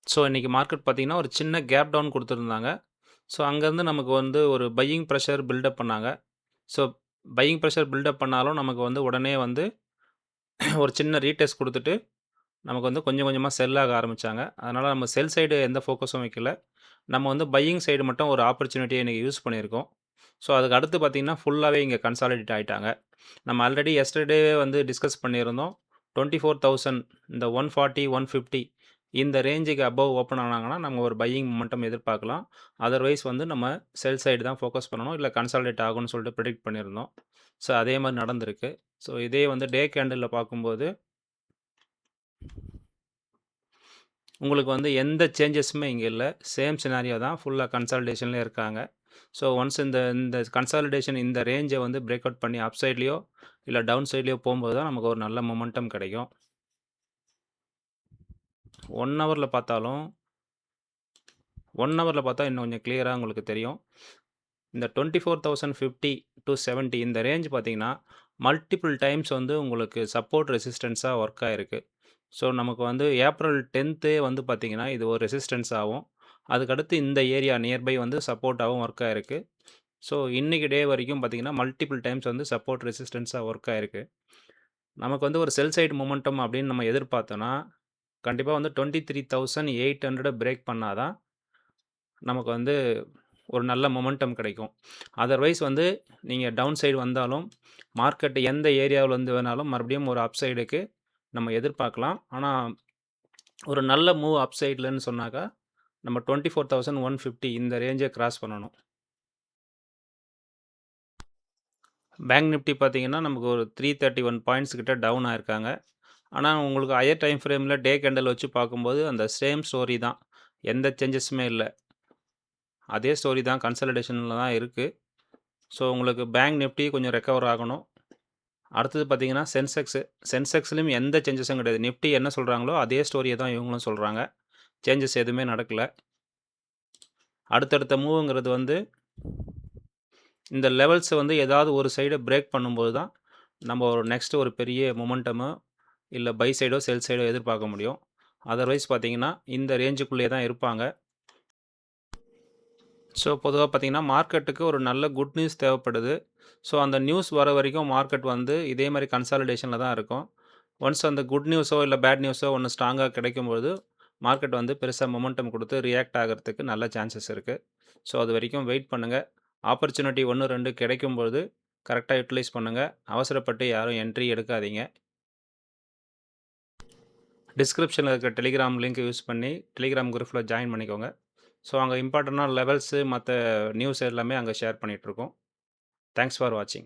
So இன்னைக்கு market பார்த்தீங்கன்னா, ஒரு சின்ன கேப் டவுன் குடுத்துருந்தாங்க. ஸோ அங்கருந்து நமக்கு வந்து ஒரு பையிங் பிரஷர் பில்டப் பண்ணாங்க. ஸோ பையிங் பிரஷர் பில்டப் பண்ணாலும் நமக்கு வந்து உடனே வந்து ஒரு சின்ன ரீடெஸ்ட் குடுத்துட்டு, நமக்கு வந்து கொஞ்சம் கொஞ்சமா செல் ஆக ஆரம்பிச்சாங்க. அதனால நம்ம செல் சைடு எந்த ஃபோக்கஸும் வைக்கல. நம்ம வந்து பையிங் சைடு மட்டும் ஒரு ஆப்பர்ச்சுனிட்டிய இன்னைக்கு யூஸ் பண்ணியிருக்கோம். ஸோ அதுக்கு அடுத்து பார்த்தீங்கன்னா, ஃபுல்லாவே இங்க கன்சாலிடேட் ஆயிட்டாங்க. நம்ம ஆல்ரெடி எஸ்டர்டேவே வந்து டிஸ்கஸ் பண்ணியிருந்தோம். 24,000 இந்த 140, 150 இந்த ரேஞ்சுக்கு அபோவ் ஓப்பன் ஆனாங்கன்னா, நம்ம ஒரு பையிங் மொமெண்டம் எதிர்பார்க்கலாம். அதர்வைஸ் வந்து நம்ம செல் சைடு தான் ஃபோக்கஸ் பண்ணணும். இல்ல கன்சாலிடேட் ஆகும்னு சொல்லிட்டு பிரெடிக்ட் பண்ணியிருந்தோம். ஸோ அதே மாரி நடந்திருக்கு. ஸோ இதே வந்து டே கேண்டில்ல பார்க்கும்போது, உங்களுக்கு வந்து எந்த சேஞ்சஸுமே இங்க இல்ல. சேம் சினாரியோ தான். ஃபுல்லா கன்சாலிடேஷன்லயே இருக்காங்க. ஸோ ஒன்ஸ் இந்த இந்த கன்சாலிடேஷன் இந்த ரேஞ்ச வந்து பிரேக் அவுட் பண்ணி அப் சைட்லயோ, இல்ல டவுன் சைட்லயோ போம்போது தான் நமக்கு ஒரு நல்ல மொமெண்டம் கிடைக்கும். 1 ஹவர்ல பார்த்தாலும் 1 ஹவர்ல பார்த்தா இன்னும் கொஞ்சம் கிளியரா உங்களுக்கு தெரியும். இந்த 24,050 டூ 70 இந்த ரேஞ்ச் பார்த்தீங்கன்னா, மல்டிபிள் டைம்ஸ் வந்து உங்களுக்கு சப்போர்ட் ரெசிஸ்டன்ஸா ஒர்க் ஆயிருக்கு. ஸோ நமக்கு வந்து ஏப்ரல் 10தே வந்து பார்த்தீங்கன்னா, இது ஒரு ரெசிஸ்டன்ஸாவும், அதுக்கடுத்து இந்த ஏரியா நியர்பை வந்து சப்போர்ட்டாவும் ஒர்க் ஆயிருக்கு. ஸோ இன்னைக்கு டே வரைக்கும் பார்த்தீங்கன்னா, மல்டிபிள் டைம்ஸ் வந்து சப்போர்ட் ரெசிஸ்டன்ஸா ஒர்க் ஆயிருக்கு. நமக்கு வந்து ஒரு செல் சைடு மொமெண்டம் அப்படின்னு நம்ம எதிர்பார்த்தோம்னா, கண்டிப்பா வந்து 23,800 பிரேக் பண்ணா தான் நமக்கு வந்து ஒரு நல்ல மொமெண்டம் கிடைக்கும். அதர்வைஸ் வந்து நீங்க டவுன் சைடு வந்தாலும், மார்க்கெட் எந்த ஏரியாவிலருந்து வேணாலும் மறுபடியும் ஒரு அப் சைடுக்கு நம்ம எதிர்பார்க்கலாம். ஆனா, ஒரு நல்ல மூவ் அப் சைட்லன்னு சொன்னாக்கா, நம்ம 24,150 இந்த ரேஞ்ச கிராஸ் பண்ணணும். பேங்க் நிஃப்டி பார்த்தீங்கன்னா, நமக்கு ஒரு 331 பாயிண்ட்ஸ் கிட்ட டவுன் ஆயிருக்காங்க. ஆனா, உங்களுக்கு ஹையர் டைம் ஃப்ரேம்ல டே கேண்டில் வச்சு பார்க்கும்போது, அந்த சேம் ஸ்டோரி தான். எந்த சேஞ்சஸுமே இல்ல. அதே ஸ்டோரி தான் கன்சாலிடேஷன்ல தான் இருக்கு. ஸோ, உங்களுக்கு பேங்க் நிஃப்டி கொஞ்சம் ரெக்கவர் ஆகணும். அடுத்தது பார்த்தீங்கன்னா, சென்செக்ஸ்லயும் எந்த சேஞ்சஸும் கிடையாது. நிஃப்டி என்ன சொல்றாங்களோ, அதே ஸ்டோரிய தான் இவங்களும் சொல்றாங்க. சேஞ்சஸ் எதுவுமே நடக்கல. அடுத்தடுத்த மூவ்ங்கிறது வந்து, இந்த லெவல்ஸ வந்து ஏதாவது ஒரு சைட பிரேக் பண்ணும்போது தான், நம்ம ஒரு நெக்ஸ்ட் ஒரு பெரிய மொமெண்டமோ, இல்ல பை சைடோ, செல் சைடோ எதிர்பார்க்க முடியும். அதர்வைஸ் பார்த்தீங்கன்னா, இந்த ரேஞ்சுக்குள்ளேயே தான் இருப்பாங்க. ஸோ, பொதுவா பார்த்தீங்கன்னா, மார்க்கெட்டுக்கு ஒரு நல்ல குட் நியூஸ் தேவைப்படுது. ஸோ, அந்த நியூஸ் வர வரைக்கும் மார்க்கெட் வந்து இதே மாரி கன்சாலிடேஷன்ல தான் இருக்கும். ஒன்ஸ் அந்த குட் நியூஸோ, இல்ல பேட் நியூஸோ ஒண்ணு ஸ்ட்ராங்கா கிடைக்கும்பொழுது, மார்க்கெட் வந்து பெருசா மொமெண்டம் குடுத்து ரியாக்ட் ஆகறதுக்கு நல்ல சான்சஸ் இருக்கு. ஸோ, அதுவரைக்கும் வெயிட் பண்ணுங்க. ஆப்பர்ச்சுனிட்டி 1, 2 கிடைக்கும்பொழுது கரெக்ட்டா யுட்டிலைஸ் பண்ணுங்க. அவசரப்பட்டு யாரும் என்ட்ரி எடுக்காதீங்க. டிஸ்கிரிப்ஷன்ல இருக்க டெலிகிராம் லிங்க் யூஸ் பண்ணி, டெலிகிராம் குரூப்ல ஜாயின் பண்ணிக்கோங்க. ஸோ, அங்க இம்பார்ட்டன்ட்டான லெவல்ஸு மத்த நியூஸ் எல்லாமே அங்க ஷேர் பண்ணிட்டுருக்கோம். தேங்க்ஸ் ஃபார் வாட்சிங்.